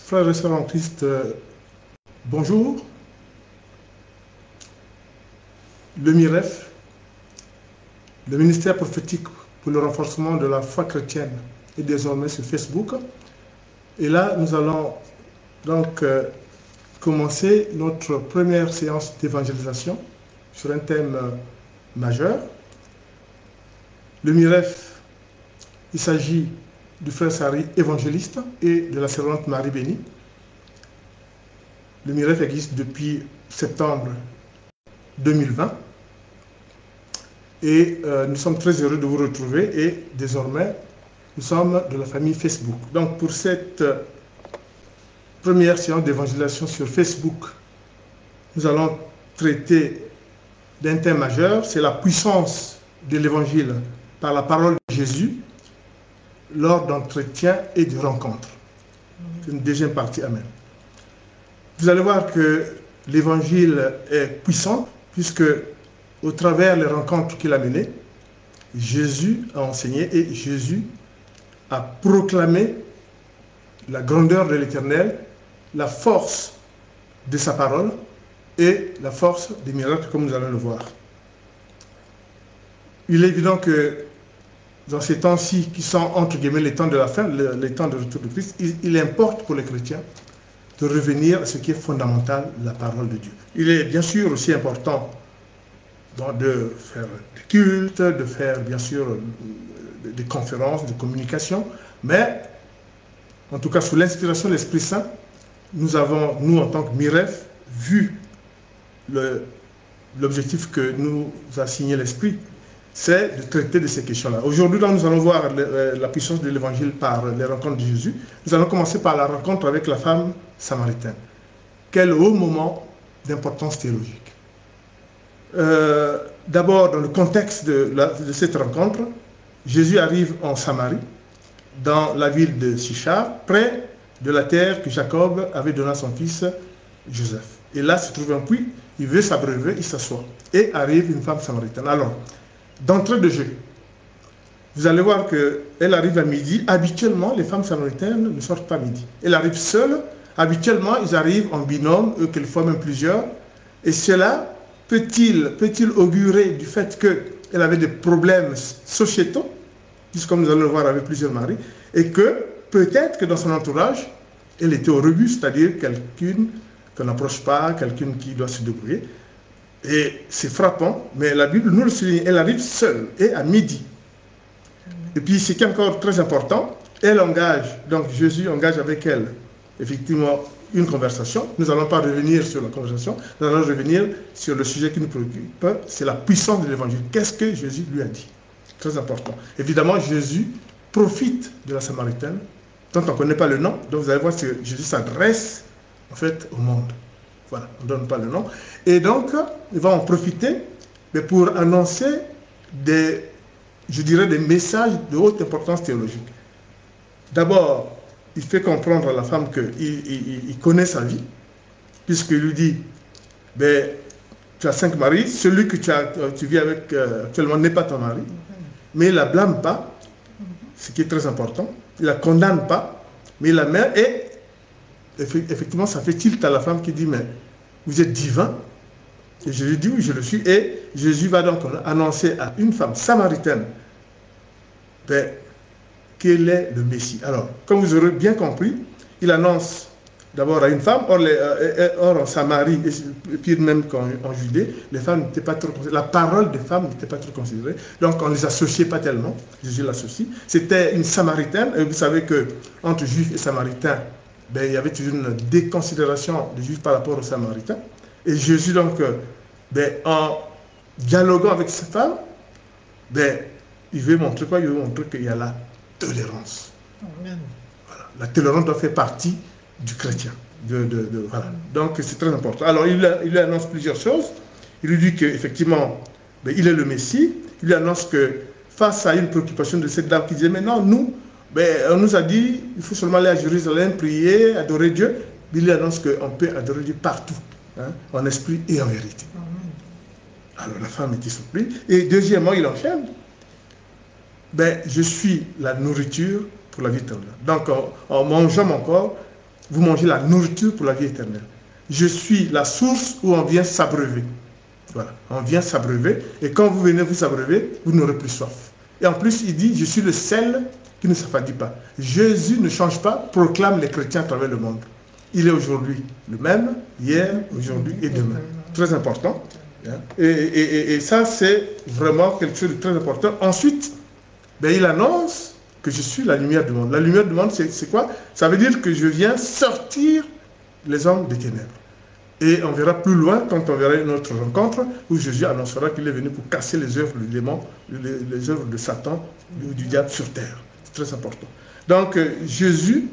Frères et sœurs en Christ, bonjour. Le MIREF, le ministère prophétique pour le renforcement de la foi chrétienne, est désormais sur Facebook. Et là, nous allons donc commencer notre première séance d'évangélisation sur un thème majeur. Le MIREF, il s'agit du frère Sari, évangéliste, et de la servante Marie Bénie. Le MIREF existe depuis septembre 2020 et nous sommes très heureux de vous retrouver et désormais nous sommes de la famille Facebook. Donc pour cette première séance d'évangélisation sur Facebook, nous allons traiter d'un thème majeur, c'est la puissance de l'évangile par la parole de Jésus lors d'entretiens et de rencontres. C'est une deuxième partie, amen. Vous allez voir que l'évangile est puissant puisque au travers des rencontres qu'il a menées, Jésus a enseigné et Jésus a proclamé la grandeur de l'Éternel, la force de sa parole et la force des miracles comme nous allons le voir. Il est évident que dans ces temps-ci qui sont entre guillemets les temps de la fin, les temps de retour de Christ, il importe pour les chrétiens de revenir à ce qui est fondamental, la parole de Dieu. Il est bien sûr aussi important de faire des cultes, de faire bien sûr des conférences, de communication, mais en tout cas sous l'inspiration de l'Esprit Saint, nous avons, nous en tant que MIREF, vu l'objectif que nous a signé l'Esprit, c'est de traiter de ces questions-là. Aujourd'hui, nous allons voir la puissance de l'Évangile par les rencontres de Jésus. Nous allons commencer par la rencontre avec la femme samaritaine. Quel haut moment d'importance théologique. D'abord, dans le contexte de cette rencontre, Jésus arrive en Samarie, dans la ville de Sichar, près de la terre que Jacob avait donnée à son fils Joseph. Et là se trouve un puits, il veut s'abreuver, il s'assoit. Et arrive une femme samaritaine. Alors, d'entrée de jeu, vous allez voir qu'elle arrive à midi. Habituellement, les femmes samaritaines ne sortent pas à midi. Elle arrive seule. Habituellement, ils arrivent en binôme, eux, quelquefois même plusieurs. Et cela peut-il augurer du fait qu'elle avait des problèmes sociétaux, puisque comme nous allons le voir avec plusieurs maris, et que peut-être que dans son entourage, elle était au rebut, c'est-à-dire quelqu'une qu'on n'approche pas, quelqu'une qui doit se débrouiller. Et c'est frappant, mais la Bible nous le souligne, elle arrive seule et à midi. Et puis ce qui est encore très important, elle engage, donc Jésus engage avec elle, effectivement, une conversation. Nous n'allons pas revenir sur la conversation, nous allons revenir sur le sujet qui nous préoccupe, c'est la puissance de l'évangile. Qu'est-ce que Jésus lui a dit? Très important. Évidemment, Jésus profite de la Samaritaine, dont on ne connaît pas le nom, donc vous allez voir que Jésus s'adresse en fait au monde. Voilà, on ne donne pas le nom. Et donc, il va en profiter mais pour annoncer des messages de haute importance théologique. D'abord, il fait comprendre à la femme qu'il connaît sa vie, puisqu'il lui dit, ben, tu as 5 maris, celui que tu vis avec actuellement n'est pas ton mari, mais il ne la blâme pas, ce qui est très important, il ne la condamne pas, mais il la met, et effectivement, ça fait tilt à la femme qui dit, mais vous êtes divin? Et Jésus dit, oui, je le suis. Et Jésus va donc annoncer à une femme samaritaine quel est le Messie. Alors, comme vous aurez bien compris, il annonce d'abord à une femme, or en Samarie, et puis même en Judée, les femmes n'étaient pas trop considérées, la parole des femmes n'était pas trop considérée, donc on ne les associait pas tellement, Jésus l'associe. C'était une Samaritaine, et vous savez qu'entre Juifs et Samaritains, il y avait toujours une déconsidération des Juifs par rapport aux Samaritains. Et Jésus, donc, en dialoguant avec cette femme, il veut montrer quoi? Il veut montrer qu'il y a la tolérance. Amen. Voilà. La tolérance doit faire partie du chrétien. Voilà. Donc, c'est très important. Alors, il lui annonce plusieurs choses. Il lui dit qu'effectivement, il est le Messie. Il lui annonce que face à une préoccupation de cette dame qui disait, mais non, nous, on nous a dit, il faut seulement aller à Jérusalem, prier, adorer Dieu. Il lui annonce qu'on peut adorer Dieu partout, hein, en esprit et en vérité. Alors la femme était surprise. Et deuxièmement, il enchaîne. Je suis la nourriture pour la vie éternelle. Donc en mangeant mon corps, vous mangez la nourriture pour la vie éternelle. Je suis la source où on vient s'abreuver. Voilà, on vient s'abreuver, et quand vous venez vous abreuver, vous n'aurez plus soif. Et en plus, il dit, je suis le sel qui ne s'affadit pas. Jésus ne change pas, proclame les chrétiens à travers le monde. Il est aujourd'hui le même, hier, aujourd'hui et demain. Très important. Et ça, c'est vraiment quelque chose de très important. Ensuite, ben, il annonce que je suis la lumière du monde. La lumière du monde, c'est quoi? Ça veut dire que je viens sortir les hommes des ténèbres. Et on verra plus loin, quand on verra une autre rencontre, où Jésus annoncera qu'il est venu pour casser les œuvres du démon, les œuvres de Satan ou du diable sur terre. C'est très important. Donc, Jésus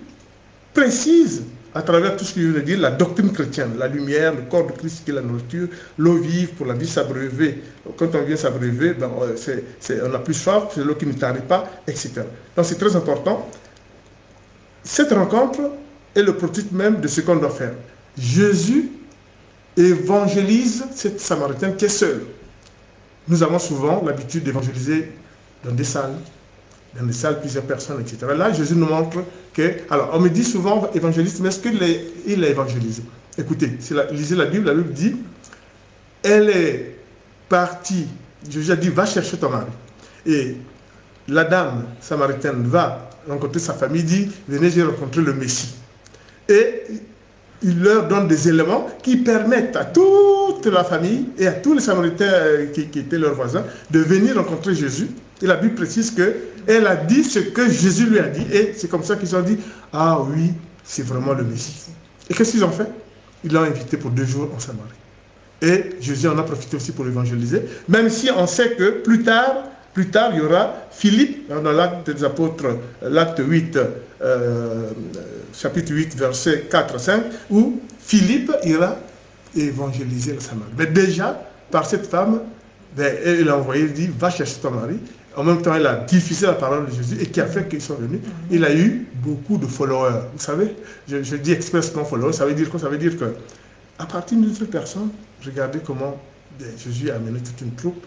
précise, à travers tout ce qu'il veut dire, la doctrine chrétienne, la lumière, le corps de Christ qui est la nourriture, l'eau vive pour la vie s'abreuver. Quand on vient s'abreuver, ben, on n'a plus soif, c'est l'eau qui ne tarit pas, etc. Donc, c'est très important. Cette rencontre est le prototype même de ce qu'on doit faire. Jésus évangélise cette Samaritaine qui est seule. Nous avons souvent l'habitude d'évangéliser dans des salles, plusieurs personnes, etc. Là, Jésus nous montre que... Alors, on me dit souvent évangéliste, mais est-ce qu'il l'a évangélisé? Écoutez, lisez la Bible dit, elle est partie, Jésus a dit, va chercher ton mari. Et la dame samaritaine va rencontrer sa famille, dit, venez, j'ai rencontré le Messie. Et il leur donne des éléments qui permettent à toute la famille et à tous les Samaritains qui étaient leurs voisins de venir rencontrer Jésus. Et la Bible précise qu'elle a dit ce que Jésus lui a dit. Et c'est comme ça qu'ils ont dit, ah oui, c'est vraiment le Messie. Et qu'est-ce qu'ils ont fait? Ils l'ont invité pour 2 jours en Samarie. Et Jésus en a profité aussi pour l'évangéliser. Même si on sait que plus tard, il y aura Philippe, dans l'acte des apôtres, l'acte 8, chapitre 8, versets 4 à 5, où Philippe ira évangéliser la Samarie. Mais déjà, par cette femme, ben, il a envoyé, il dit, va chercher ton mari. En même temps, il a diffusé la parole de Jésus et qui a fait qu'ils sont venus. Il a eu beaucoup de followers. Vous savez, je dis expressement followers, ça veut dire quoi? Ça veut dire que à partir d'une seule personne, regardez comment Jésus a amené toute une troupe.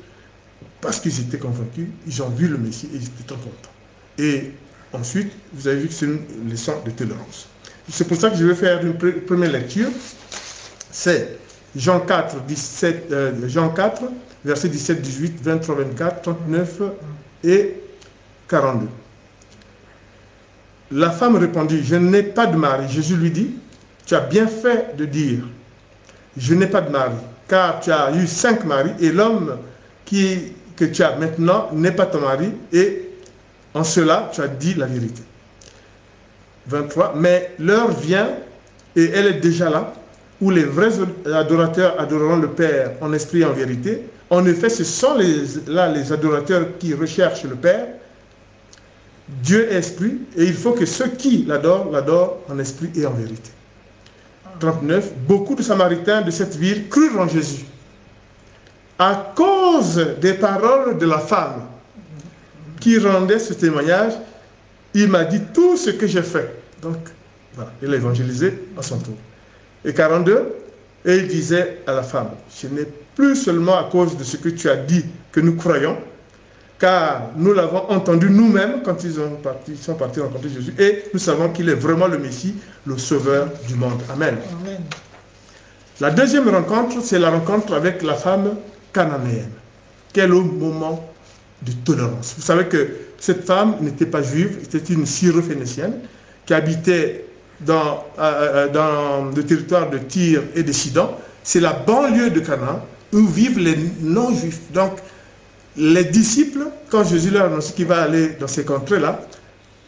Parce qu'ils étaient convaincus, ils ont vu le Messie et ils étaient trop contents. Et ensuite, vous avez vu que c'est une leçon de tolérance. C'est pour ça que je vais faire une première lecture. C'est Jean 4, versets 17, 18, 23, 24, 39 et 42. La femme répondit, je n'ai pas de mari. Jésus lui dit, tu as bien fait de dire, je n'ai pas de mari, car tu as eu 5 maris et l'homme que tu as maintenant n'est pas ton mari, et en cela tu as dit la vérité. 23. Mais l'heure vient, et elle est déjà là, où les vrais adorateurs adoreront le Père en esprit et en vérité. En effet, ce sont les adorateurs qui recherchent le Père. Dieu est esprit, et il faut que ceux qui l'adorent en esprit et en vérité. 39. Beaucoup de Samaritains de cette ville crurent en Jésus. À cause des paroles de la femme qui rendait ce témoignage, il m'a dit tout ce que j'ai fait. Donc, voilà, il a évangélisé à son tour. Et 42, et il disait à la femme, ce n'est plus seulement à cause de ce que tu as dit que nous croyons, car nous l'avons entendu nous-mêmes quand ils sont partis rencontrer Jésus, et nous savons qu'il est vraiment le Messie, le Sauveur du monde. Amen. Amen. La deuxième rencontre, c'est la rencontre avec la femme cananéenne, qui est le moment de tolérance. Vous savez que cette femme n'était pas juive, c'était une syro-phénicienne qui habitait dans le territoire de Tyr et de Sidon. C'est la banlieue de Canaan où vivent les non-juifs. Donc, les disciples, quand Jésus leur a annoncé qu'il va aller dans ces contrées-là,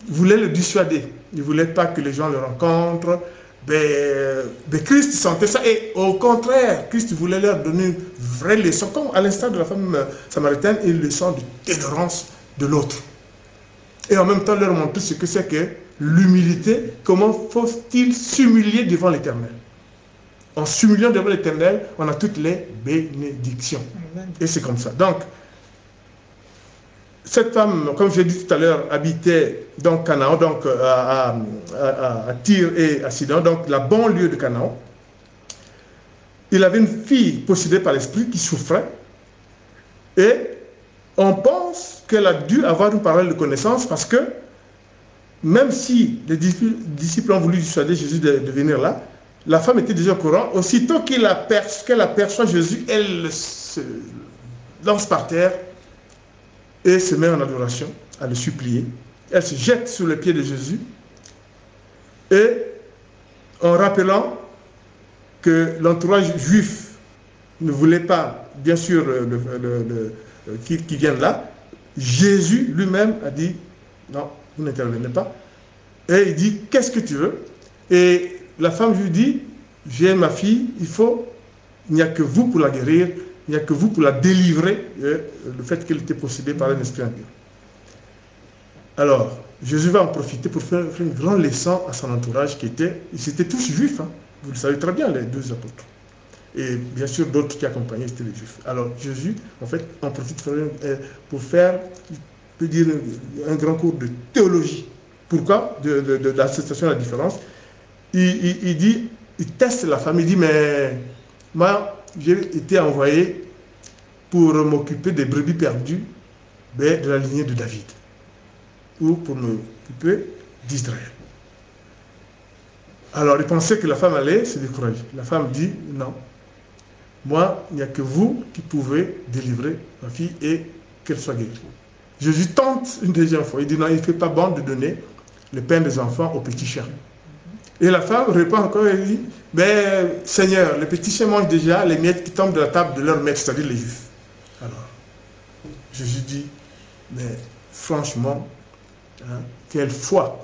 voulaient le dissuader. Ils ne voulaient pas que les gens le rencontrent. Mais Christ sentait ça, et au contraire, Christ voulait leur donner une vraie leçon, comme à l'instar de la femme samaritaine, une leçon de tolérance de l'autre. Et en même temps leur montrer ce que c'est que l'humilité, comment faut-il s'humilier devant l'Éternel. En s'humiliant devant l'Éternel, on a toutes les bénédictions. Amen. Et c'est comme ça. Donc, cette femme, comme j'ai dit tout à l'heure, habitait dans Canaan, donc à Tyr et à Sidon, donc la banlieue de Canaan. Il avait une fille possédée par l'esprit qui souffrait. Et on pense qu'elle a dû avoir une parole de connaissance parce que même si les disciples ont voulu dissuader Jésus de venir là, la femme était déjà au courant. Aussitôt qu'elle aperçoit Jésus, elle se lance par terre et se met en adoration, à le supplier. Elle se jette sous les pieds de Jésus et en rappelant que l'entourage juif ne voulait pas, bien sûr, qu'il vienne là, Jésus lui-même a dit, non, vous n'intervenez pas. Et il dit, qu'est-ce que tu veux? Et la femme lui dit, j'ai ma fille, il n'y a que vous pour la guérir, il n'y a que vous pour la délivrer, le fait qu'elle était possédée par un esprit impur. Alors, Jésus va en profiter pour faire une grande leçon à son entourage ils étaient tous juifs, hein. Vous le savez très bien, les 2 apôtres. Et bien sûr, d'autres qui accompagnaient, étaient les juifs. Alors, Jésus, en fait, en profite pour faire, je peux dire, un grand cours de théologie. Pourquoi? De l'acceptation de la différence. Il teste la femme, il dit, mais moi, j'ai été envoyé pour m'occuper des brebis perdues de la lignée de David, ou pour m'occuper d'Israël. Alors, il pensait que la femme allait se décourager. La femme dit, non, moi, il n'y a que vous qui pouvez délivrer ma fille et qu'elle soit guérie. Jésus tente une deuxième fois. Il dit, non, il ne fait pas bon de donner le pain des enfants aux petits chiens. Et la femme répond encore et dit, ben, Seigneur, les petits chiens mangent déjà les miettes qui tombent de la table de leur maître, c'est-à-dire les juifs. Alors, Jésus dit, mais franchement, hein, quelle foi!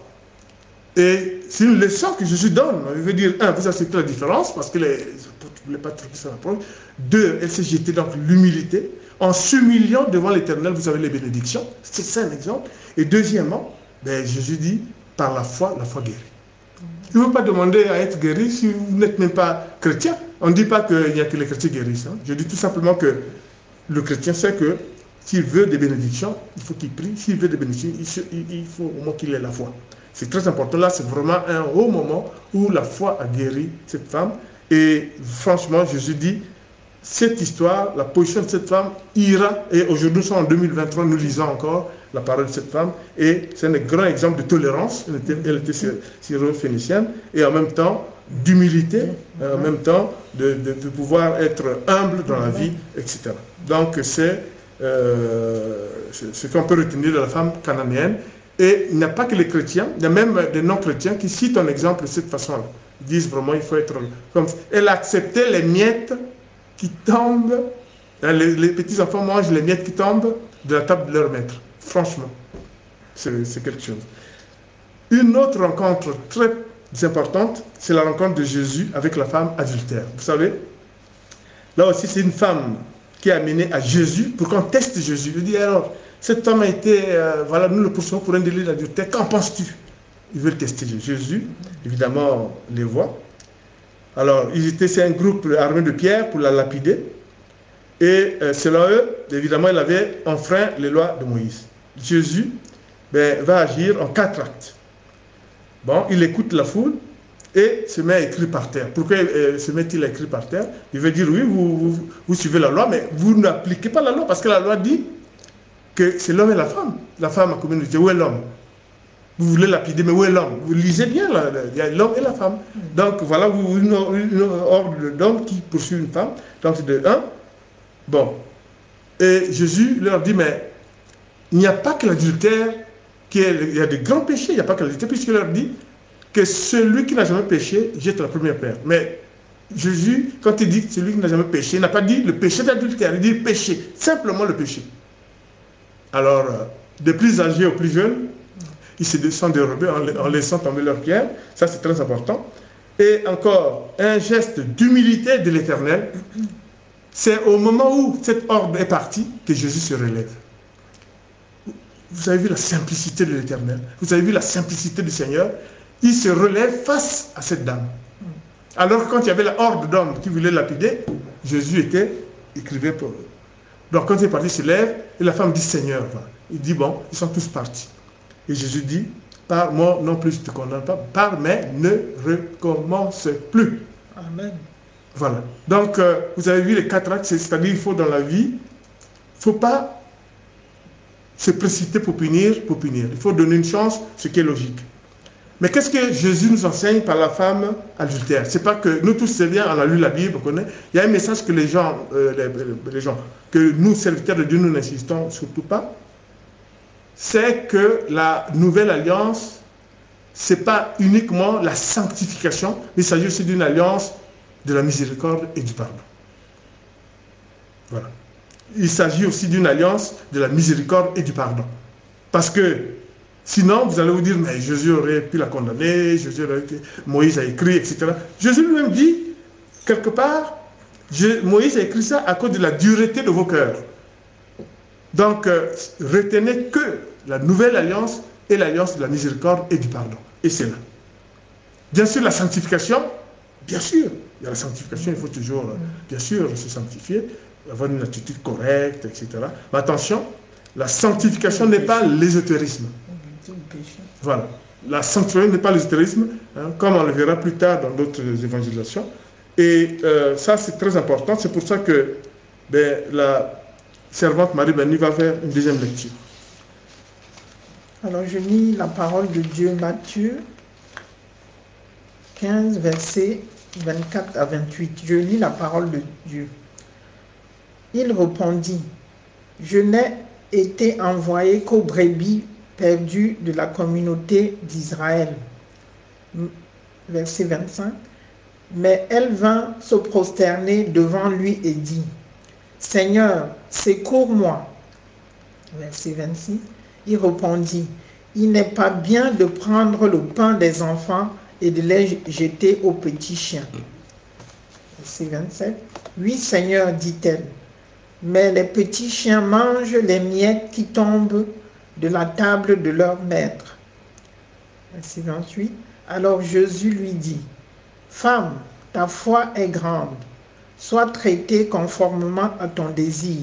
Et c'est une leçon que Jésus donne. Il veut dire, un, vous acceptez la différence, parce que les apôtres ne voulaient pas trop que ça approche. 2, elle s'est jetée dans l'humilité. En s'humiliant devant l'Éternel, vous avez les bénédictions. C'est ça un exemple. Et deuxièmement, ben, Jésus dit, par la foi guérit. Il ne veut pas demander à être guéri si vous n'êtes même pas chrétien. On ne dit pas qu'il n'y a que les chrétiens guérissent. Hein. Je dis tout simplement que le chrétien sait que s'il veut des bénédictions, il faut qu'il prie. S'il veut des bénédictions, il faut au moins qu'il ait la foi. C'est très important. Là, c'est vraiment un haut moment où la foi a guéri cette femme. Et franchement, Jésus dit, cette histoire, la position de cette femme ira. Et aujourd'hui, nous sommes en 2023, nous lisons encore la parole de cette femme. Et c'est un grand exemple de tolérance. Elle était syro-phénicienne. Et en même temps, d'humilité. En même temps, de pouvoir être humble dans la vie, etc. Donc, c'est ce qu'on peut retenir de la femme cananéenne. Et il n'y a pas que les chrétiens, il y a même des non-chrétiens qui citent un exemple de cette façon-là. Ils disent vraiment, il faut être comme ça. Elle acceptait les miettes qui tombent, les petits-enfants mangent les miettes qui tombent de la table de leur maître. Franchement, c'est quelque chose. Une autre rencontre très importante, c'est la rencontre de Jésus avec la femme adultère. Vous savez, là aussi, c'est une femme qui est amenée à Jésus pour qu'on teste Jésus. Il dit alors, cette femme a été, voilà, nous le poursuivons pour un délit d'adultère. Qu'en penses-tu? Ils veulent tester Jésus. Évidemment, les voit. Alors, c'est un groupe armé de pierres pour la lapider. Et selon eux, évidemment, il avait enfreint les lois de Moïse. Jésus va agir en 4 actes. Bon, il écoute la foule et se met à écrire par terre. Pourquoi se met-il à écrire par terre? Il veut dire, oui, vous suivez la loi, mais vous n'appliquez pas la loi, parce que la loi dit que c'est l'homme et la femme. La femme a communiqué, où est l'homme? Vous voulez lapider, mais où est l'homme? Vous lisez bien, il y a l'homme et la femme. Donc voilà, une ordre d'homme qui poursuit une femme. Donc c'est de 1. Bon. Et Jésus leur dit, mais il n'y a pas que l'adultère, il y a des grands péchés, il n'y a pas que l'adultère, puisqu'il leur dit que celui qui n'a jamais péché jette la première pierre. Mais Jésus, quand il dit celui qui n'a jamais péché, il n'a pas dit le péché d'adultère, il dit péché, simplement le péché. Alors, des plus âgés aux plus jeunes, ils se sont dérobés en laissant tomber leurs pierres. Ça, c'est très important. Et encore, un geste d'humilité de l'Éternel. C'est au moment où cette horde est partie que Jésus se relève. Vous avez vu la simplicité de l'Éternel. Vous avez vu la simplicité du Seigneur. Il se relève face à cette dame. Alors, quand il y avait la horde d'hommes qui voulaient lapider, Jésus écrivait pour eux. Donc quand il est parti, il se lève et la femme dit Seigneur. Il dit bon, ils sont tous partis. Et Jésus dit, par moi non plus je ne te condamne pas, par mais ne recommence plus. Amen. Voilà. Donc vous avez vu les 4 actes, c'est-à-dire il faut dans la vie, il ne faut pas se précipiter pour punir. Il faut donner une chance, ce qui est logique. Mais qu'est-ce que Jésus nous enseigne par la femme adultère? C'est pas que nous tous, c'est bien, on a lu la Bible, on connaît. Il y a un message que les gens, que nous, serviteurs de Dieu, nous n'insistons surtout pas. C'est que la nouvelle alliance, c'est pas uniquement la sanctification, mais il s'agit aussi d'une alliance de la miséricorde et du pardon. Voilà. Il s'agit aussi d'une alliance de la miséricorde et du pardon. Parce que sinon, vous allez vous dire, mais Jésus aurait pu la condamner, Moïse a écrit, etc. Jésus lui-même dit, quelque part, Moïse a écrit ça à cause de la dureté de vos cœurs. Donc, retenez que la nouvelle alliance est l'alliance de la miséricorde et du pardon. Et c'est là. Bien sûr, la sanctification, bien sûr, il y a la sanctification, il faut toujours, bien sûr, se sanctifier, avoir une attitude correcte, etc. Mais attention, la sanctification n'est pas l'ésotérisme. Voilà. La sanctification n'est pas l'ésotérisme, hein, comme on le verra plus tard dans d'autres évangélisations. Et ça, c'est très important. C'est pour ça que la servante Marie-Bénie va faire une deuxième lecture. Alors, je lis la parole de Dieu, Matthieu 15, versets 24 à 28. Je lis la parole de Dieu. Il répondit, « Je n'ai été envoyé qu'aux brebis perdues de la communauté d'Israël. » Verset 25. Mais elle vint se prosterner devant lui et dit, « Seigneur, secours-moi. » Verset 26. Il répondit, « Il n'est pas bien de prendre le pain des enfants et de les jeter aux petits chiens. » Verset 27. « Oui, Seigneur, dit-elle, mais les petits chiens mangent les miettes qui tombent de la table de leur maître. » Verset 28. Alors Jésus lui dit, « Femme, ta foi est grande, sois traitée conformément à ton désir. »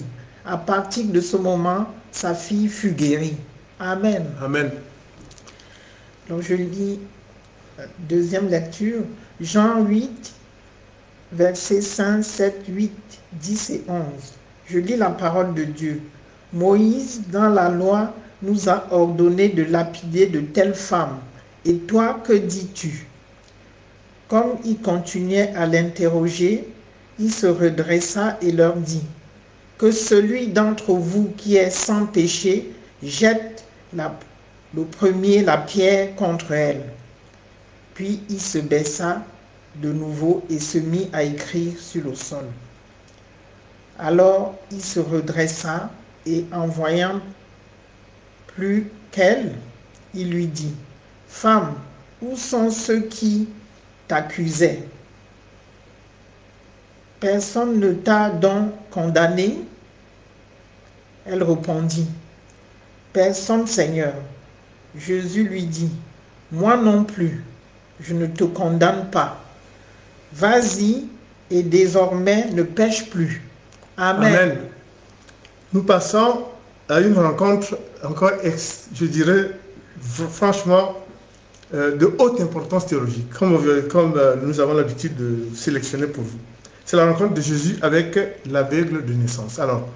À partir de ce moment, sa fille fut guérie. Amen. Amen. Donc je lis deuxième lecture, Jean 8, versets 5, 7, 8, 10 et 11. Je lis la parole de Dieu. Moïse, dans la loi, nous a ordonné de lapider de telles femmes. Et toi, que dis-tu? Comme il continuait à l'interroger, il se redressa et leur dit, que celui d'entre vous qui est sans péché jette le premier la pierre contre elle. Puis il se baissa de nouveau et se mit à écrire sur le sol. Alors il se redressa et en voyant plus qu'elle, il lui dit, « Femme, où sont ceux qui t'accusaient? Personne ne t'a donc condamné? » Elle répondit, « Personne, Seigneur. » Jésus lui dit, « Moi non plus, je ne te condamne pas. Vas-y et désormais ne pêche plus. » Amen. Amen. Nous passons à une rencontre encore, je dirais, franchement, de haute importance théologique, comme nous avons l'habitude de sélectionner pour vous. C'est la rencontre de Jésus avec l'aveugle de naissance. Alors,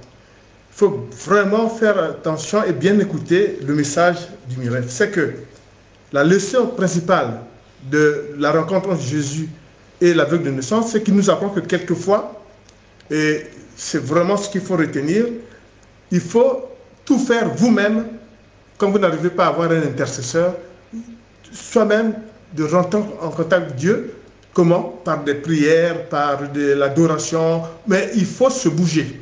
il faut vraiment faire attention et bien écouter le message du miracle. C'est que la leçon principale de la rencontre entre Jésus et l'aveugle de naissance, c'est qu'il nous apprend que quelquefois, et c'est vraiment ce qu'il faut retenir, il faut tout faire vous-même, quand vous n'arrivez pas à avoir un intercesseur, soi-même de rentrer en contact avec Dieu. Comment? Par des prières, par de l'adoration, mais il faut se bouger.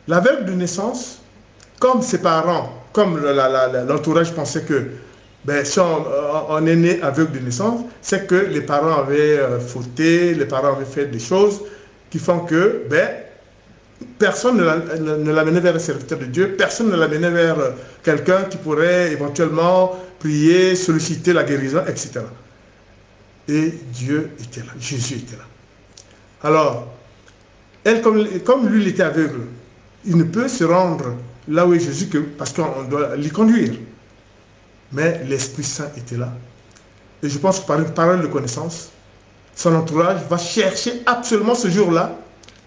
L'aveugle de naissance, comme ses parents, comme l'entourage pensait que si on est né aveugle de naissance, c'est que les parents avaient fauté, les parents avaient fait des choses qui font que personne ne l'amenait vers un serviteur de Dieu, personne ne l'amenait vers quelqu'un qui pourrait éventuellement prier, solliciter la guérison, etc. Et Dieu était là, Jésus était là. Alors, elle, comme lui, il était aveugle, il ne peut se rendre là où est Jésus que parce qu'on doit l'y conduire. Mais l'Esprit Saint était là. Et je pense que par une parole de connaissance, son entourage va chercher absolument ce jour-là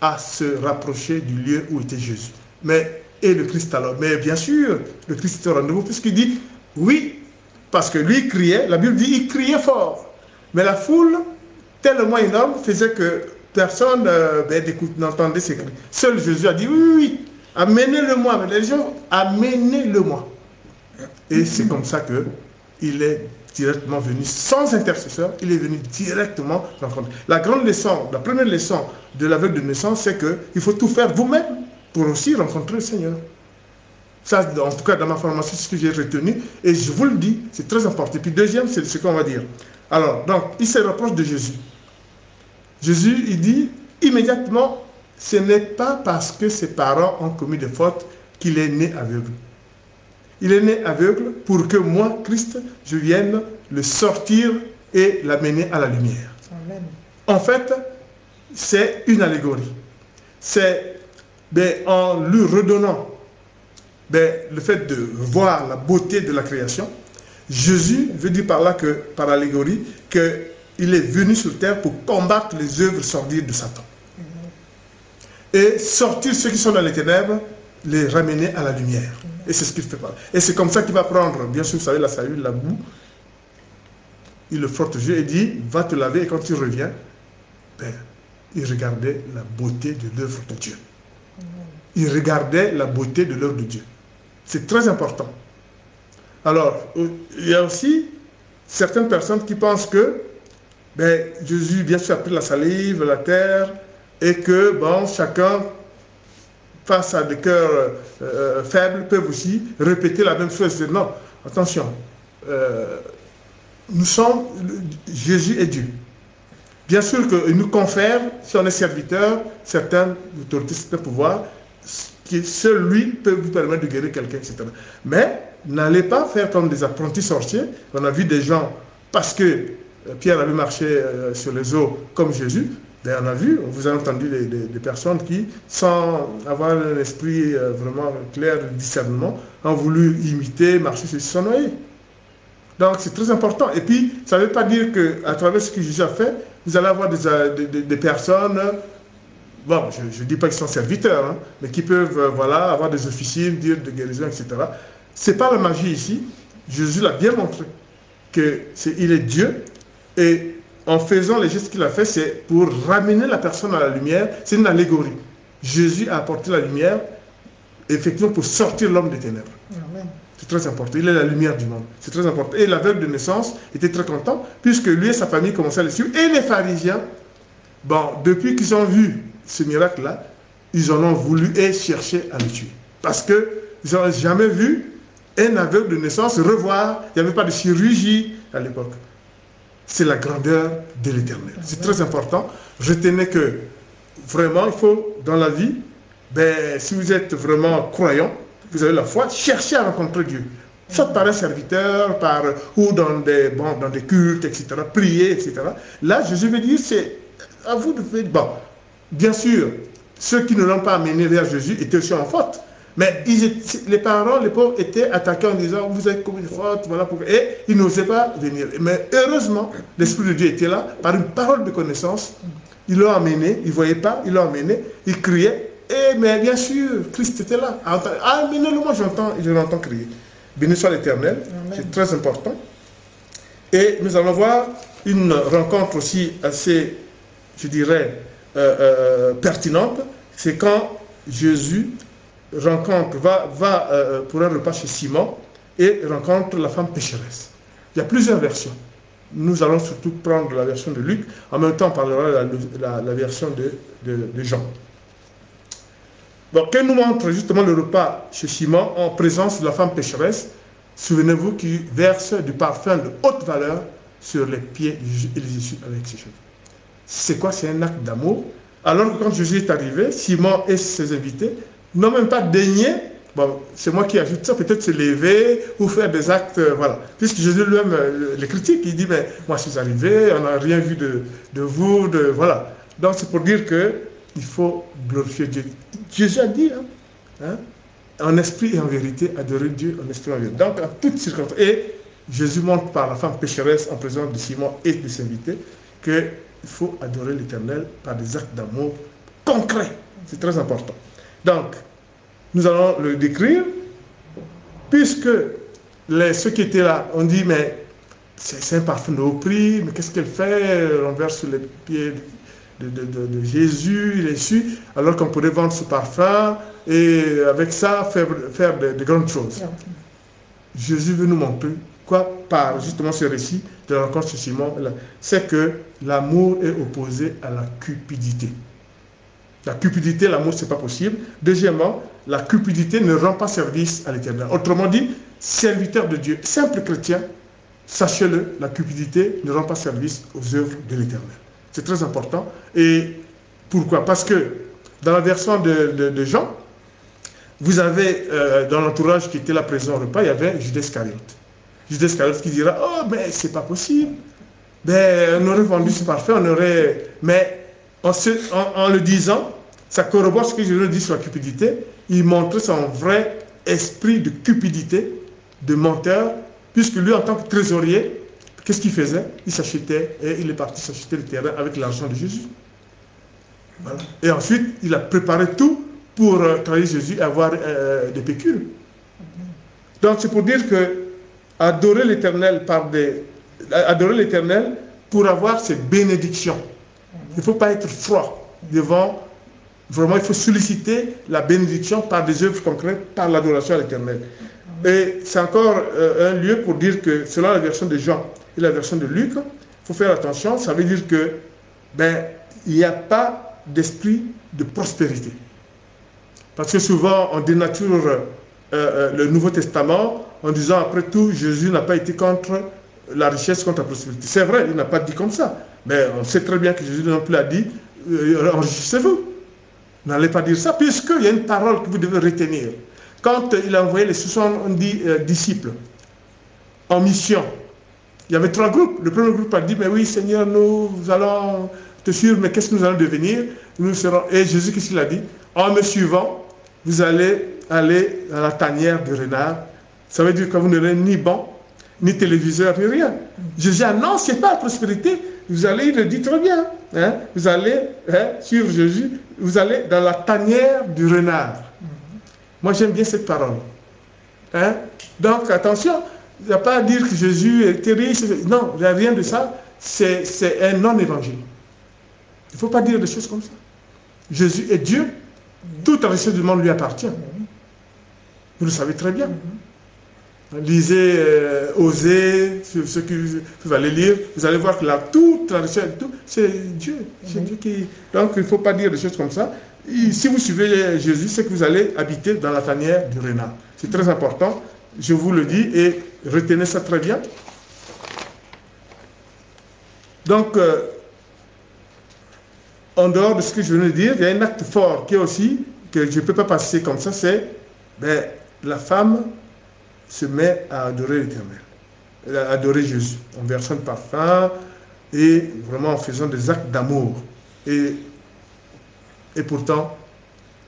à se rapprocher du lieu où était Jésus. Mais Et le Christ alors, mais bien sûr, le Christ est au rendez-vous, puisqu'il dit, oui, parce que lui criait, la Bible dit, il criait fort. Mais la foule, tellement énorme, faisait que personne n'entendait ses cris. Seul Jésus a dit, oui, oui, amenez-le-moi. Mais les gens, amenez-le-moi. Et c'est comme ça qu'il est directement venu, sans intercesseur, il est venu directement rencontrer. La grande leçon, la première leçon de l'aveugle de naissance, c'est qu'il faut tout faire vous-même pour aussi rencontrer le Seigneur. Ça, en tout cas, dans ma formation, c'est ce que j'ai retenu, et je vous le dis, c'est très important. Et puis deuxième, c'est ce qu'on va dire. Alors, donc, il se rapproche de Jésus. Jésus, il dit, immédiatement, ce n'est pas parce que ses parents ont commis des fautes qu'il est né aveugle. Il est né aveugle pour que moi, Christ, je vienne le sortir et l'amener à la lumière. Amen. En fait, c'est une allégorie. C'est en lui redonnant le fait de voir la beauté de la création. Jésus veut dire par là que, par allégorie, qu'il est venu sur terre pour combattre les œuvres sordides de Satan. Et sortir ceux qui sont dans les ténèbres, les ramener à la lumière. Et c'est ce qu'il fait par là. Et c'est comme ça qu'il va prendre, bien sûr, vous savez, la salut, la boue. Il le frotte aux yeux et dit, va te laver. Et quand il revient, il regardait la beauté de l'œuvre de Dieu. Il regardait la beauté de l'œuvre de Dieu. C'est très important. Alors, il y a aussi certaines personnes qui pensent que Jésus, bien sûr, a pris la salive, la terre, et que, chacun, face à des cœurs faibles, peuvent aussi répéter la même chose. Non, attention, Jésus est Dieu. Bien sûr qu'il nous confère, si on est serviteur, certaines autorités, certains pouvoirs, qui seul lui peut vous permettre de guérir quelqu'un, etc. Mais n'allez pas faire comme des apprentis sorciers. On a vu des gens, parce que Pierre avait marché sur les eaux comme Jésus, on a vu, vous avez entendu des personnes qui, sans avoir un esprit vraiment clair de discernement, ont voulu imiter, marcher sur son noyé. Donc c'est très important. Et puis, ça ne veut pas dire qu'à travers ce que Jésus a fait, vous allez avoir des personnes, je ne dis pas qu'ils sont serviteurs, mais qui peuvent avoir des officines, dire de guérison, etc. Ce n'est pas la magie ici. Jésus l'a bien montré qu'il est Dieu. Et en faisant les gestes qu'il a fait, c'est pour ramener la personne à la lumière. C'est une allégorie. Jésus a apporté la lumière, effectivement, pour sortir l'homme des ténèbres. Amen. C'est très important. Il est la lumière du monde. C'est très important. Et l'aveugle de naissance était très content, puisque lui et sa famille commençaient à le suivre. Et les pharisiens, depuis qu'ils ont vu ce miracle-là, ils en ont voulu et cherché à le tuer. Parce qu'ils n'ont jamais vu un aveugle de naissance revoir. Il n'y avait pas de chirurgie à l'époque. C'est la grandeur de l'Éternel. C'est très important. Retenez que vraiment, il faut, dans la vie, si vous êtes vraiment croyant, vous avez la foi, cherchez à rencontrer Dieu. Soit par un serviteur, ou dans des cultes, etc., prier, etc. Là, Jésus veut dire, c'est à vous de faire. Bien sûr, ceux qui ne l'ont pas amené vers Jésus étaient aussi en faute. Mais les parents, les pauvres, étaient attaqués en disant, vous avez commis une faute, voilà pourquoi. Et ils n'osaient pas venir. Mais heureusement, l'Esprit de Dieu était là, par une parole de connaissance. Ils l'ont amené, ils ne voyaient pas, ils l'ont amené, ils criaient. Mais bien sûr, Christ était là. Amenez-le-moi, je l'entends crier. Béni soit l'Éternel, c'est très important. Et nous allons voir une rencontre aussi assez, je dirais, pertinente. C'est quand Jésus va pour un repas chez Simon et rencontre la femme pécheresse. Il y a plusieurs versions. Nous allons surtout prendre la version de Luc. En même temps, on parlera de la version de Jean. Qu'elle nous montre justement le repas chez Simon en présence de la femme pécheresse. Souvenez-vous qui verse du parfum de haute valeur sur les pieds de Jésus et les essuie avec ses cheveux. C'est quoi? C'est un acte d'amour. Alors que quand Jésus est arrivé, Simon et ses invités n'ont même pas daigné, c'est moi qui ajoute ça, peut-être se lever ou faire des actes, voilà. Puisque Jésus lui-même les critique, il dit, mais moi je suis arrivé, on n'a rien vu de vous, voilà. Donc c'est pour dire qu'il faut glorifier Dieu. Jésus a dit, en esprit et en vérité, adorer Dieu en esprit et en vérité. Donc en toutes circonstances. Et Jésus montre par la femme pécheresse en présence de Simon et de ses invités qu'il faut adorer l'Éternel par des actes d'amour concrets. C'est très important. Donc, nous allons le décrire, puisque ceux qui étaient là ont dit, mais c'est un parfum de haut prix, mais qu'est-ce qu'elle fait? Elle renverse les pieds de Jésus, il est su, alors qu'on pourrait vendre ce parfum et avec ça faire de grandes choses. Jésus veut nous montrer quoi par justement ce récit de la rencontre chez Simon, c'est que l'amour est opposé à la cupidité. La cupidité, l'amour, c'est pas possible. Deuxièmement, la cupidité ne rend pas service à l'Éternel. Autrement dit, serviteur de Dieu, simple chrétien, sachez-le, la cupidité ne rend pas service aux œuvres de l'Éternel. C'est très important. Et pourquoi? Parce que dans la version de Jean, vous avez dans l'entourage qui était là présent au repas, il y avait Judas Iscariote. Judas Iscariote qui dira, oh, mais c'est pas possible. Ben, on aurait vendu ce parfum, on aurait... Mais en le disant, ça corrobore ce que Jésus dit sur la cupidité. Il montrait son vrai esprit de cupidité, de menteur, puisque lui, en tant que trésorier, qu'est-ce qu'il faisait? Il s'achetait et il est parti s'acheter le terrain avec l'argent de Jésus. Voilà. Et ensuite, il a préparé tout pour trahir Jésus et avoir des pécules. Donc, c'est pour dire que adorer l'Éternel pour avoir ses bénédictions. Il ne faut pas être froid devant. Vraiment, il faut solliciter la bénédiction par des œuvres concrètes, par l'adoration à l'Éternel. Et c'est encore un lieu pour dire que, selon la version de Jean et la version de Luc, il faut faire attention. Ça veut dire que, il n'y a pas d'esprit de prospérité. Parce que souvent, on dénature le Nouveau Testament en disant, après tout, Jésus n'a pas été contre la richesse, contre la prospérité. C'est vrai, il n'a pas dit comme ça. Mais on sait très bien que Jésus non plus a dit, enrichissez-vous. N'allez pas dire ça, puisqu'il y a une parole que vous devez retenir. Quand il a envoyé les 70 disciples en mission, il y avait 3 groupes. Le premier groupe a dit, mais oui, Seigneur, nous allons te suivre, mais qu'est-ce que nous allons devenir? Nous serons... Et Jésus, qu'est-ce qu'il a dit? En me suivant, vous allez aller à la tanière du renard. Ça veut dire que vous n'aurez ni banc, ni téléviseur, ni rien. Jésus annonce, ce n'est pas la prospérité. Vous allez, il le dit très bien, hein? Vous allez suivre Jésus, vous allez dans la tanière du renard. Moi, j'aime bien cette parole. Hein? Donc, attention, il n'y a pas à dire que Jésus était riche. Non, il n'y a rien de ça. C'est un non-évangile. Il ne faut pas dire des choses comme ça. Jésus est Dieu. Toute la richesse du monde lui appartient. Vous le savez très bien. Lisez Osée, ce que vous allez lire, vous allez voir que toute la richesse, c'est Dieu. C'est Dieu qui... Donc, il ne faut pas dire des choses comme ça. Et si vous suivez Jésus, c'est que vous allez habiter dans la tanière du renard. C'est très important, je vous le dis, et retenez ça très bien. Donc, en dehors de ce que je viens de dire, il y a un acte fort qui est aussi, que je ne peux pas passer comme ça, c'est la femme se met à adorer l'Éternel, à adorer Jésus, en versant le parfum et vraiment en faisant des actes d'amour. Et pourtant,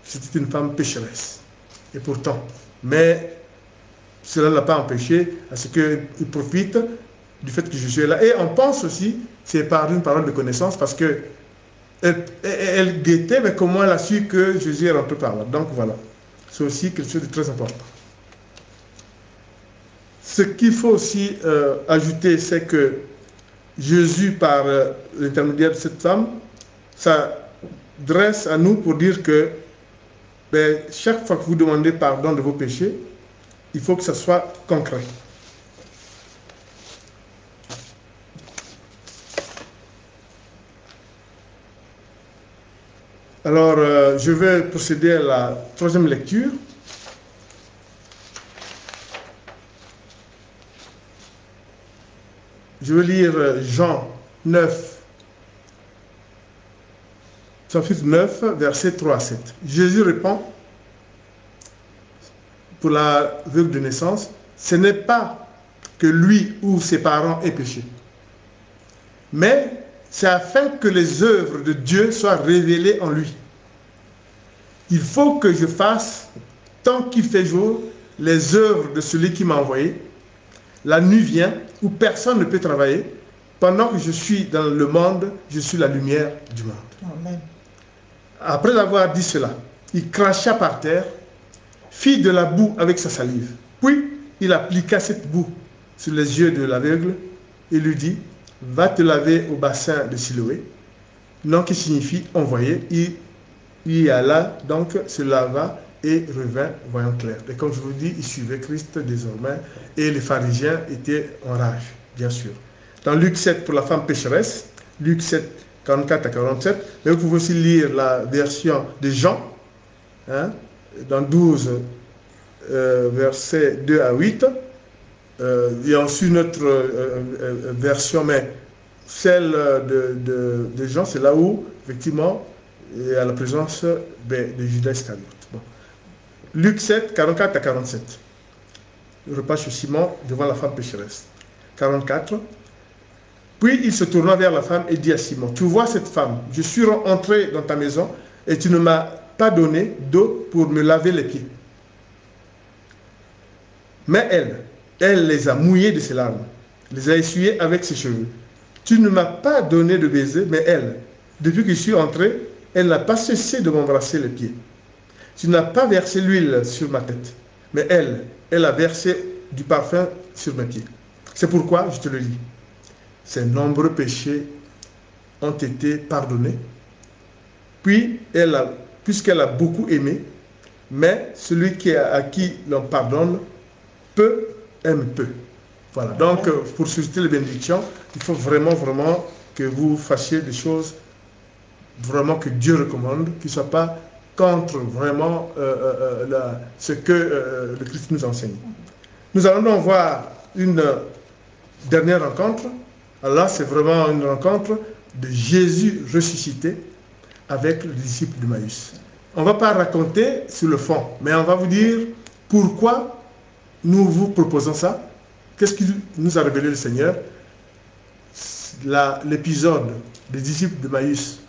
c'était une femme pécheresse. Et pourtant, mais cela ne l'a pas empêché à ce qu'il profite du fait que Jésus est là. Et on pense aussi, c'est par une parole de connaissance, parce que elle guettait, mais comment elle a su que Jésus est rentré par là. Donc voilà, c'est aussi quelque chose de très important. Ce qu'il faut aussi ajouter, c'est que Jésus, par l'intermédiaire de cette femme, ça dresse à nous pour dire que chaque fois que vous demandez pardon de vos péchés, il faut que ça soit concret. Alors, je vais procéder à la 3e lecture. Je vais lire Jean 9, chapitre 9, versets 3 à 7. Jésus répond, pour la veuve de naissance, ce n'est pas que lui ou ses parents aient péché, mais c'est afin que les œuvres de Dieu soient révélées en lui. Il faut que je fasse, tant qu'il fait jour, les œuvres de celui qui m'a envoyé. La nuit vient où personne ne peut travailler. Pendant que je suis dans le monde, je suis la lumière du monde. Amen. Après avoir dit cela, il cracha par terre fit de la boue avec sa salive. Puis il appliqua cette boue sur les yeux de l'aveugle et lui dit, va te laver au bassin de Siloé, nom qui signifie envoyé. Il y alla donc, se lava et revint voyant clair. Et comme je vous dis, il suivait Christ désormais et les pharisiens étaient en rage, bien sûr. Dans Luc 7 pour la femme pécheresse, Luc 7, 44 à 47, mais vous pouvez aussi lire la version de Jean, hein, dans 12, versets 2 à 8. Il y a aussi une autre version, mais celle de Jean, c'est là où, effectivement, il y a la présence de Judas Iscariote. Bon. Luc 7, 44 à 47. Le repas chez Simon devant la femme pécheresse. 44. Puis il se tourna vers la femme et dit à Simon, tu vois cette femme, je suis entré dans ta maison et tu ne m'as pas donné d'eau pour me laver les pieds. Mais elle les a mouillés de ses larmes, les a essuyés avec ses cheveux. Tu ne m'as pas donné de baiser, mais elle, depuis que je suis entré, elle n'a pas cessé de m'embrasser les pieds. Tu n'as pas versé l'huile sur ma tête, mais elle a versé du parfum sur mes pieds. C'est pourquoi, je te le dis, ses nombreux péchés ont été pardonnés. Puis, puisqu'elle a beaucoup aimé, mais celui à qui l'on pardonne, peu aime peu. Voilà, donc pour susciter les bénédictions, il faut vraiment, vraiment que vous fassiez des choses vraiment que Dieu recommande, qui ne soient pas contre vraiment ce que le Christ nous enseigne. Nous allons donc voir une dernière rencontre. Alors là, c'est vraiment une rencontre de Jésus ressuscité avec le disciple d'Emmaüs. On ne va pas raconter sur le fond, mais on va vous dire pourquoi nous vous proposons ça. Qu'est-ce qui nous a révélé le Seigneur? L'épisode des disciples d'Emmaüs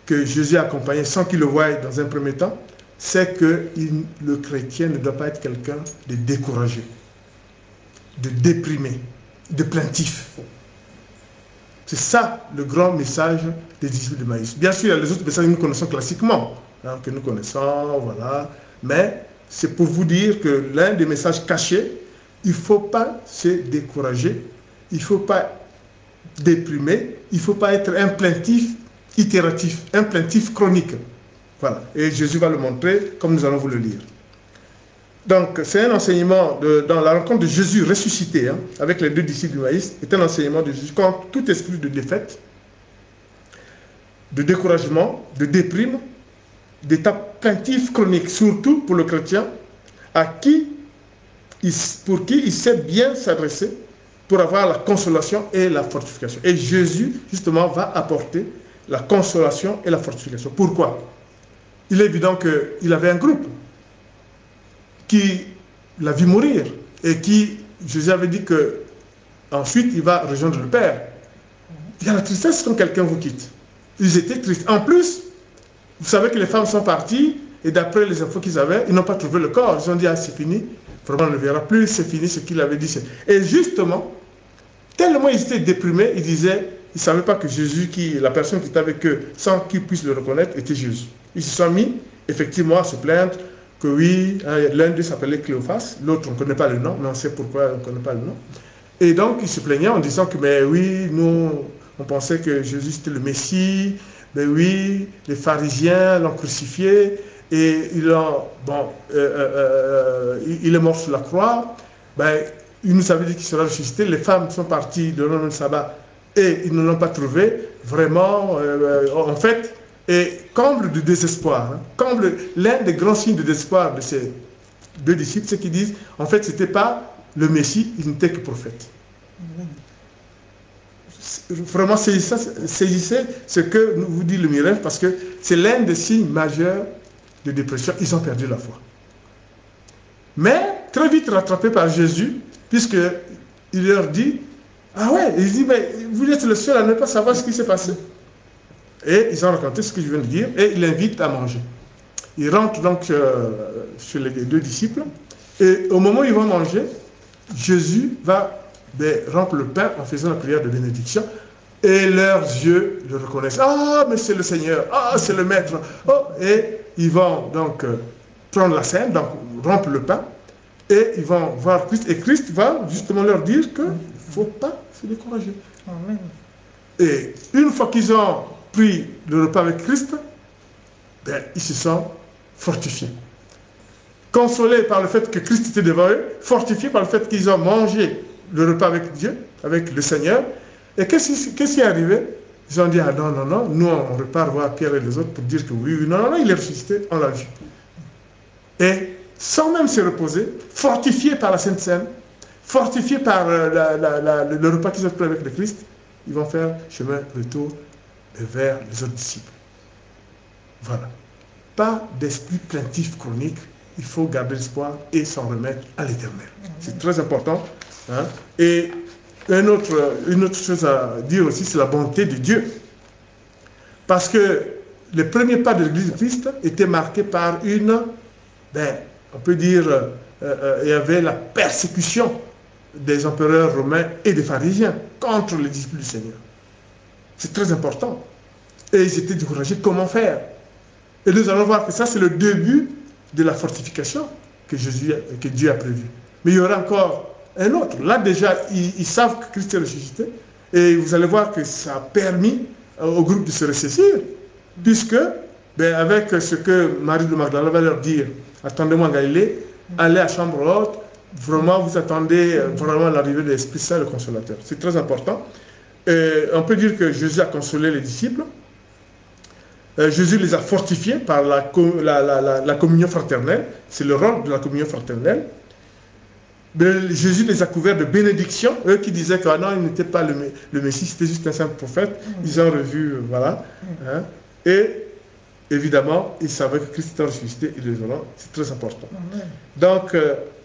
que Jésus a accompagné sans qu'il le voie dans un premier temps, c'est que le chrétien ne doit pas être quelqu'un de découragé, de déprimé, de plaintif. C'est ça le grand message des disciples d'Emmaüs. Bien sûr, il y a les autres messages que nous connaissons classiquement, hein, que nous connaissons, voilà. Mais c'est pour vous dire que l'un des messages cachés, il ne faut pas se décourager, il ne faut pas déprimer, il ne faut pas être un plaintif itératif, un plaintif chronique. Voilà. Et Jésus va le montrer comme nous allons vous le lire. Donc, c'est un enseignement dans la rencontre de Jésus ressuscité, hein, avec les deux disciples d'Emmaüs, est un enseignement de Jésus contre tout esprit de défaite, de découragement, de déprime, d'état plaintif chronique, surtout pour le chrétien, pour qui il sait bien s'adresser pour avoir la consolation et la fortification. Et Jésus, justement, va apporter la consolation et la fortification. Pourquoi? Il est évident qu'il avait un groupe qui l'a vu mourir et qui, Jésus avait dit que ensuite il va rejoindre le Père. Il y a la tristesse quand quelqu'un vous quitte. Ils étaient tristes. En plus, vous savez que les femmes sont parties et d'après les infos qu'ils avaient, ils n'ont pas trouvé le corps. Ils ont dit, ah, c'est fini, vraiment on ne le verra plus, c'est fini ce qu'il avait dit. Et justement, tellement ils étaient déprimés, ils disaient, ils ne savaient pas que Jésus, la personne qui était avec eux, sans qu'ils puissent le reconnaître, était Jésus. Ils se sont mis effectivement à se plaindre que oui, l'un d'eux s'appelait Cléophas, l'autre on ne connaît pas le nom, mais on sait pourquoi on ne connaît pas le nom. Et donc ils se plaignaient en disant que mais oui, nous on pensait que Jésus c'était le Messie, mais oui, les pharisiens l'ont crucifié et il est mort sur la croix. Ben, il nous avait dit qu'il sera ressuscité, les femmes sont parties de le sabbat et ils ne l'ont pas trouvé, vraiment, en fait. Et comble de désespoir, hein, l'un des grands signes de désespoir de ces deux disciples, c'est qu'ils disent, en fait, ce n'était pas le Messie, il n'était que prophète. Vraiment, saisissez ce que nous vous dit le miracle, parce que c'est l'un des signes majeurs de dépression. Ils ont perdu la foi. Mais, très vite rattrapé par Jésus, puisqu'il leur dit, ah ouais, il dit, mais vous êtes le seul à ne pas savoir ce qui s'est passé. Et ils ont raconté ce que je viens de dire, et il invite à manger. Il rentre donc chez les deux disciples, et au moment où ils vont manger, Jésus va rompre le pain en faisant la prière de bénédiction, et leurs yeux le reconnaissent. Ah, mais c'est le Seigneur, ah, c'est le Maître. Oh, et ils vont donc prendre la scène, donc rompre le pain, et ils vont voir Christ, et Christ va justement leur dire qu'il ne faut pas se décourager. Amen. Et une fois qu'ils ont pris le repas avec Christ, ben, ils se sont fortifiés. Consolés par le fait que Christ était devant eux, fortifiés par le fait qu'ils ont mangé le repas avec Dieu, avec le Seigneur. Et qu'est-ce qui est arrivé? Ils ont dit, ah non, non, non, nous on repart voir Pierre et les autres pour dire que oui, oui, non, non, non, il est ressuscité, on l'a vu. Et sans même se reposer, fortifiés par la Sainte Seine, fortifiés par le repas qu'ils ont pris avec le Christ, ils vont faire chemin retour vers les autres disciples. Voilà. Pas d'esprit plaintif chronique, il faut garder l'espoir et s'en remettre à l'Éternel. C'est très important. Hein? Et une autre chose à dire aussi, c'est la bonté de Dieu. Parce que les premiers pas de l'Église de Christ étaient marqués par on peut dire, il y avait la persécution des empereurs romains et des pharisiens contre les disciples du Seigneur. C'est très important. Et ils étaient découragés. Comment faire? Et nous allons voir que ça, c'est le début de la fortification que Dieu a prévu. Mais il y aura encore un autre. Là, déjà, ils savent que Christ est ressuscité. Et vous allez voir que ça a permis au groupe de se ressaisir. Puisque, avec ce que Marie de Magdala va leur dire, attendez-moi en Galilée, allez à chambre haute, vraiment, vous attendez vraiment l'arrivée de l'Esprit Saint, le Consolateur. C'est très important. On peut dire que Jésus a consolé les disciples. Jésus les a fortifiés par la communion fraternelle. C'est le rôle de la communion fraternelle. Jésus les a couverts de bénédictions. Eux qui disaient que non, il n'était pas le Messie, c'était juste un simple prophète. Ils ont revu, voilà. Hein. Et évidemment, ils savaient que Christ était ressuscité. Ils les ont. C'est très important. Donc,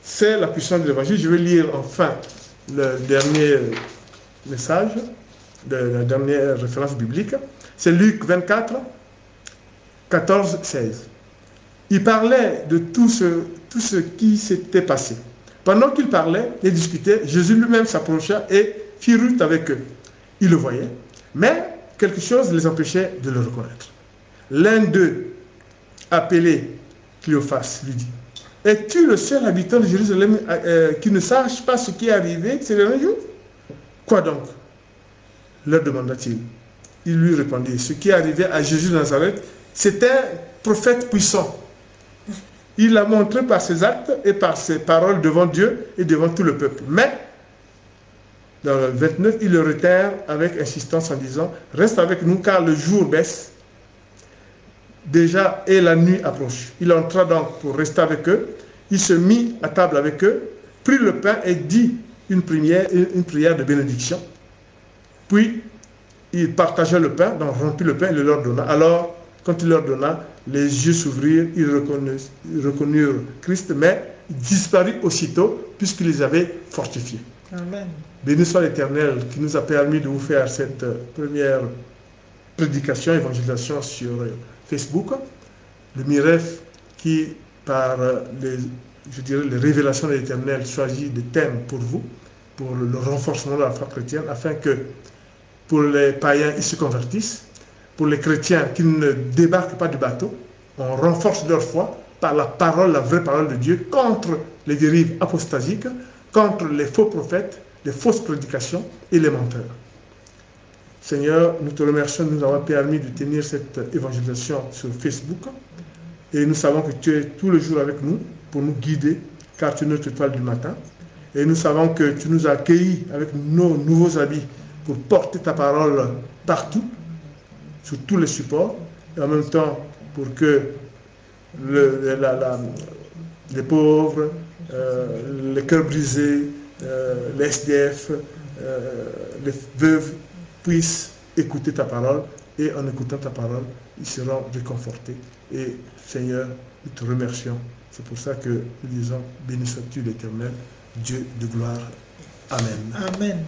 c'est la puissance de l'Évangile. Je vais lire enfin le dernier message, la dernière référence biblique. C'est Luc 24, 14, 16. Il parlait de tout ce qui s'était passé. Pendant qu'il parlait et discutait, Jésus lui-même s'approcha et fit route avec eux. Il le voyait, mais quelque chose les empêchait de le reconnaître. L'un d'eux, appelé Cléophas, lui dit, « Es-tu le seul habitant de Jérusalem qui ne sache pas ce qui est arrivé ces derniers jours? » « Quoi donc ?» leur demanda-t-il. Il lui répondit, « Ce qui est arrivé à Jésus de Nazareth, c'était un prophète puissant. Il l'a montré par ses actes et par ses paroles devant Dieu et devant tout le peuple. Mais, dans le 29, ils le retinrent avec insistance en disant, « Reste avec nous car le jour baisse déjà et la nuit approche. » Il entra donc pour rester avec eux. Il se mit à table avec eux, prit le pain et dit une prière de bénédiction. Puis, il partagea le pain, donc rompit le pain et le leur donna. Alors, quand il leur donna, les yeux s'ouvrirent, ils reconnurent Christ, mais il disparut aussitôt puisqu'il les avait fortifiés. Amen. Béni soit l'Éternel qui nous a permis de vous faire cette première prédication, évangélisation sur Facebook. Le MIREF qui, par les révélations de l'Éternel, choisit des thèmes pour vous, pour le renforcement de la foi chrétienne, afin que pour les païens, ils se convertissent. Pour les chrétiens qui ne débarquent pas du bateau, on renforce leur foi par la parole, la vraie parole de Dieu, contre les dérives apostasiques, contre les faux prophètes, les fausses prédications et les menteurs. Seigneur, nous te remercions de nous avoir permis de tenir cette évangélisation sur Facebook. Et nous savons que tu es tous les jours avec nous pour nous guider, car tu es notre étoile du matin. Et nous savons que tu nous as accueillis avec nos nouveaux habits pour porter ta parole partout, sur tous les supports, et en même temps pour que les pauvres, les cœurs brisés, les SDF, les veuves puissent écouter ta parole, et en écoutant ta parole, ils seront réconfortés. Et Seigneur, nous te remercions. C'est pour ça que nous disons, béni sois-tu l'Éternel, Dieu de gloire. Amen. Amen.